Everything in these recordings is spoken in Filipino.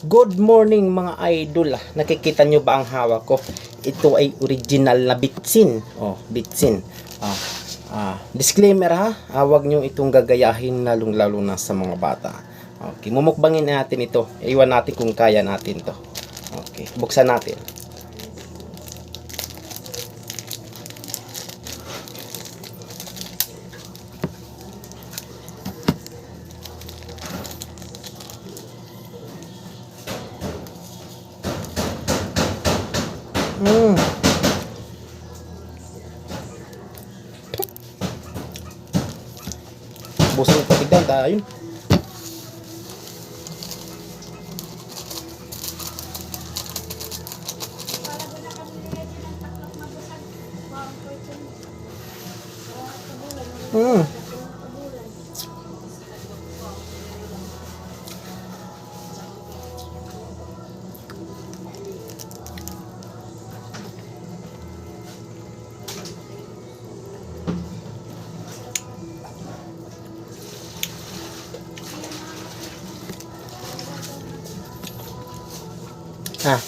Good morning mga idol. Nakikita nyo ba ang hawak ko? Ito ay original na bitsin. Oh, bitsin. Disclaimer ha. Huwag nyo itong gagayahin lalo na sa mga bata. Okay, mumukbangin natin ito. Iwan natin kung kaya natin to. Okay, buksan natin. Busan ng tubig daw tayo. Ah.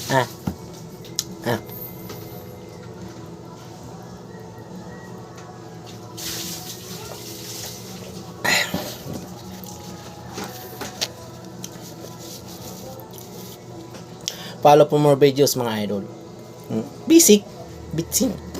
Follow for more videos mga idol. Basic bitsin.